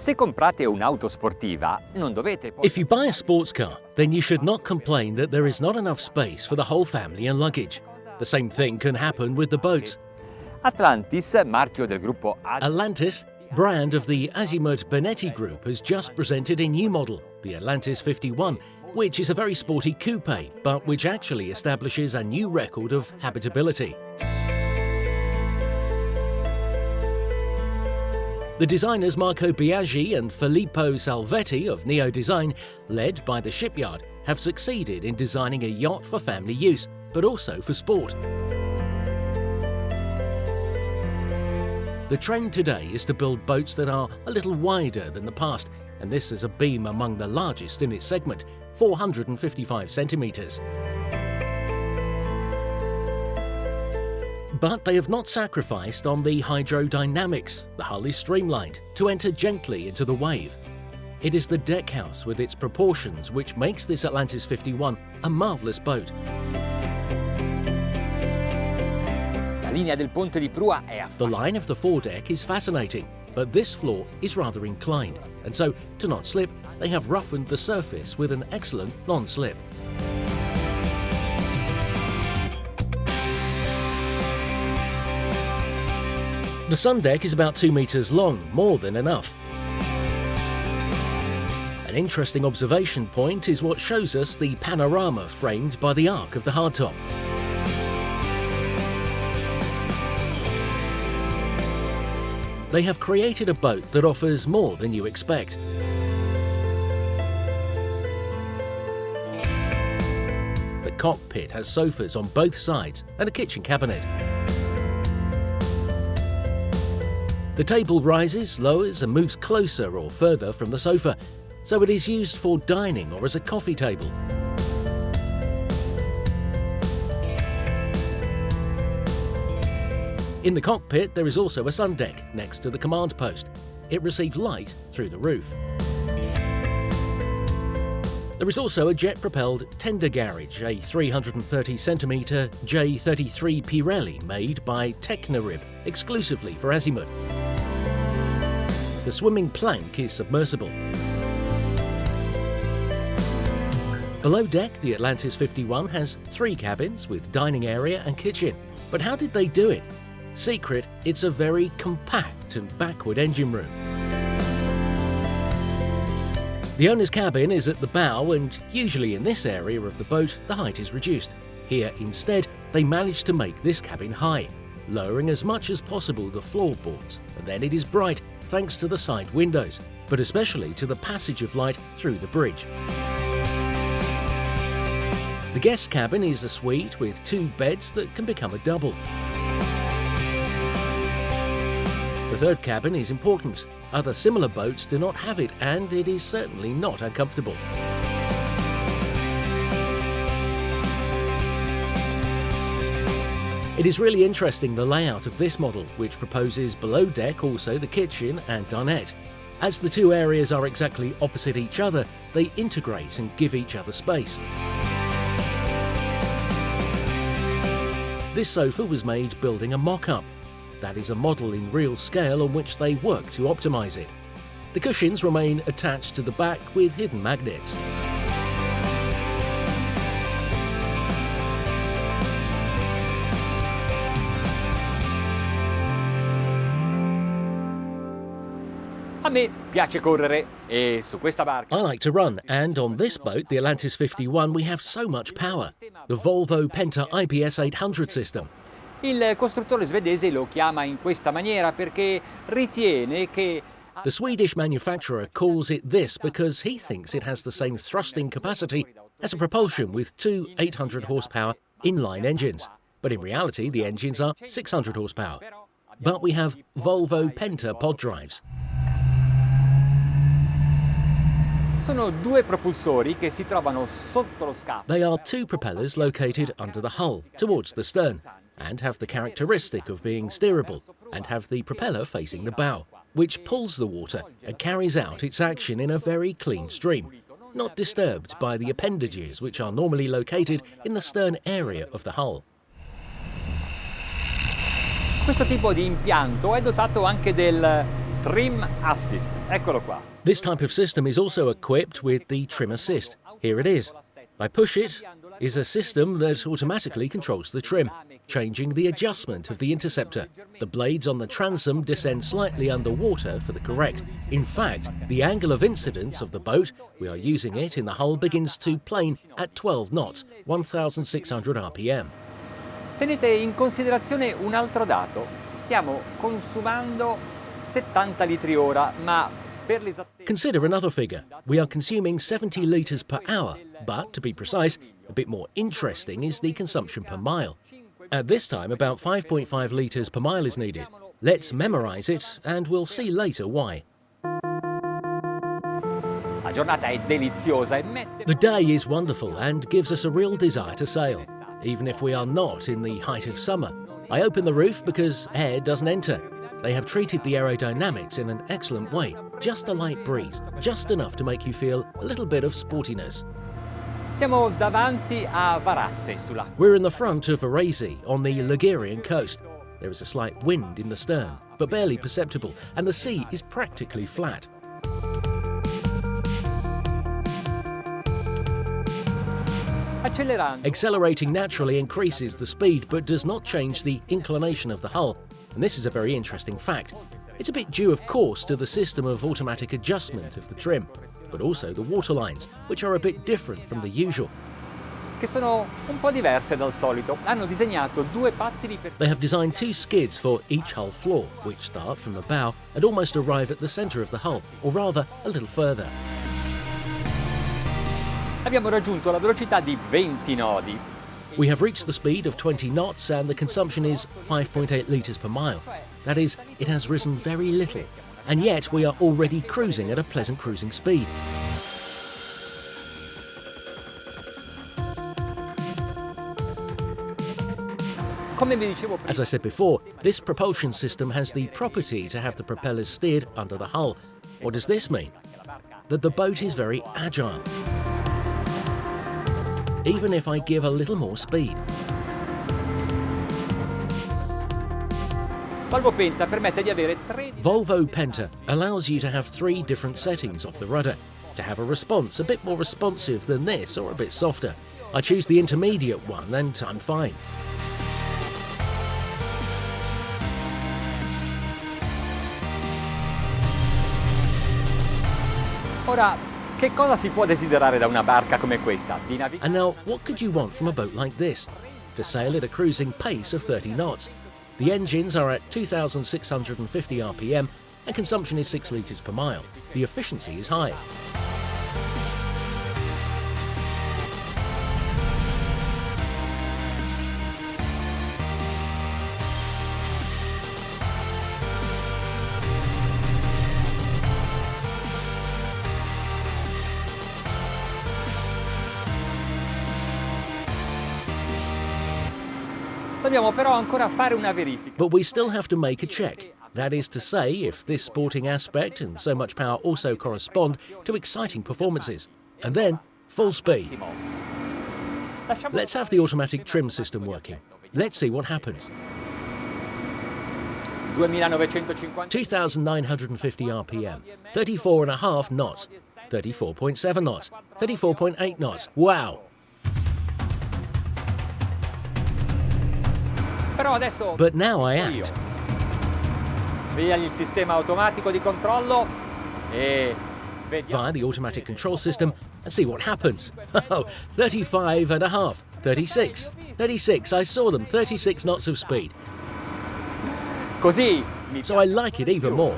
Se comprate un'auto sportiva, non dovete... If you buy a sports car, then you should not complain that there is not enough space for the whole family and luggage. The same thing can happen with the boats. Atlantis, marchio del gruppo Atlantis, brand of the Azimut Benetti Group, has just presented a new model, the Atlantis 51, which is a very sporty coupe, but which actually establishes a new record of habitability. The designers Marco Biaggi and Filippo Salvetti of Neo Design, led by the shipyard, have succeeded in designing a yacht for family use, but also for sport. The trend today is to build boats that are a little wider than the past, and this is a beam among the largest in its segment, 455 centimetres. But they have not sacrificed on the hydrodynamics. The hull is streamlined to enter gently into the wave. It is the deckhouse with its proportions which makes this Atlantis 51 a marvellous boat. The line of the foredeck is fascinating, but this floor is rather inclined, and so, to not slip, they have roughened the surface with an excellent non-slip. The sun deck is about 2 meters long, more than enough. An interesting observation point is what shows us the panorama framed by the arc of the hardtop. They have created a boat that offers more than you expect. The cockpit has sofas on both sides and a kitchen cabinet. The table rises, lowers and moves closer or further from the sofa, so it is used for dining or as a coffee table. In the cockpit there is also a sun deck next to the command post. It receives light through the roof. There is also a jet-propelled tender garage, a 330cm J33 Pirelli made by Technarib, exclusively for Azimut. The swimming plank is submersible. Below deck, the Atlantis 51 has 3 cabins with dining area and kitchen. But how did they do it? Secret, it's a very compact and backward engine room. The owner's cabin is at the bow, and usually in this area of the boat the height is reduced. Here instead they managed to make this cabin high, lowering as much as possible the floorboards, and then it is bright thanks to the side windows, but especially to the passage of light through the bridge. The guest cabin is a suite with 2 beds that can become a double. The third cabin is important. Other similar boats do not have it, and it is certainly not uncomfortable. It is really interesting the layout of this model, which proposes below deck also the kitchen and dinette. As the 2 areas are exactly opposite each other, they integrate and give each other space. This sofa was made building a mock-up. That is a model in real scale on which they work to optimize it. The cushions remain attached to the back with hidden magnets. A me piace correre e su questa barca. I like to run, and on this boat, the Atlantis 51, we have so much power. The Volvo Penta IPS 800 system. Il costruttore svedese lo chiama in questa maniera perché ritiene che... The Swedish manufacturer calls it this because he thinks it has the same thrusting capacity as a propulsion with 2 800 horsepower inline engines. But in reality, the engines are 600 horsepower. But we have Volvo Penta pod drives. Sono 2 propulsori che si trovano sotto lo scafo. They are 2 propellers located under the hull, towards the stern, and have the characteristic of being steerable, and have the propeller facing the bow, which pulls the water and carries out its action in a very clean stream, not disturbed by the appendages which are normally located in the stern area of the hull. Questo tipo di impianto è dotato anche del Trim Assist, eccolo qua. This type of system is also equipped with the Trim Assist. Here it is. I push it is a system that automatically controls the trim, changing the adjustment of the interceptor. The blades on the transom descend slightly underwater for the correct. In fact, the angle of incidence of the boat, we are using it in the hull, begins to plane at 12 knots, 1,600 RPM. Tenete in considerazione un altro dato. Stiamo consumando 70 litri ora, ma per l'esattezza... Consider another figure. We are consuming 70 litres per hour, but to be precise, a bit more interesting is the consumption per mile. At this time, about 5.5 litres per mile is needed. Let's memorise it, and we'll see later why. La giornata è deliziosa e mette... The day is wonderful and gives us a real desire to sail, even if we are not in the height of summer. I open the roof because air doesn't enter. They have treated the aerodynamics in an excellent way. Just a light breeze, just enough to make you feel a little bit of sportiness. Siamo davanti a Varazze sull'acqua. We're in the front of Varese on the Ligurian coast. There is a slight wind in the stern, but barely perceptible, and the sea is practically flat. Accelerating naturally increases the speed but does not change the inclination of the hull, and this is a very interesting fact. It's a bit due, of course, to the system of automatic adjustment of the trim, but also the waterlines, which are a bit different from the usual. Che sono un po' diverse dal solito. Hanno disegnato due pattini per... They have designed two skids for each hull floor, which start from the bow and almost arrive at the centre of the hull, or rather a little further. Abbiamo raggiunto la velocità di 20 nodi. We have reached the speed of 20 knots and the consumption is 5.8 litres per mile. That is, it has risen very little, and yet we are already cruising at a pleasant cruising speed. As I said before, this propulsion system has the property to have the propellers steered under the hull. What does this mean? That the boat is very agile, even if I give a little more speed. Volvo Penta allows you to have 3 different settings of the rudder, to have a response a bit more responsive than this or a bit softer. I choose the intermediate one and I'm fine. Ora, che cosa si può desiderare da una barca come questa? And now, what could you want from a boat like this? To sail at a cruising pace of 30 knots. The engines are at 2,650 RPM and consumption is 6 litres per mile. The efficiency is high. Dobbiamo però ancora fare una verifica. But we still have to make a check. That is to say, if this sporting aspect and so much power also correspond to exciting performances. And then, full speed. Let's have the automatic trim system working. Let's see what happens. 2,950 RPM, 34.5 knots, 34.7 knots, 34.8 knots. Wow! But now I act. Via il sistema automatico di controllo e via the automatic control system and see what happens. Oh, 35.5, 36, 36, I saw them, 36 knots of speed. Così So I like it even more.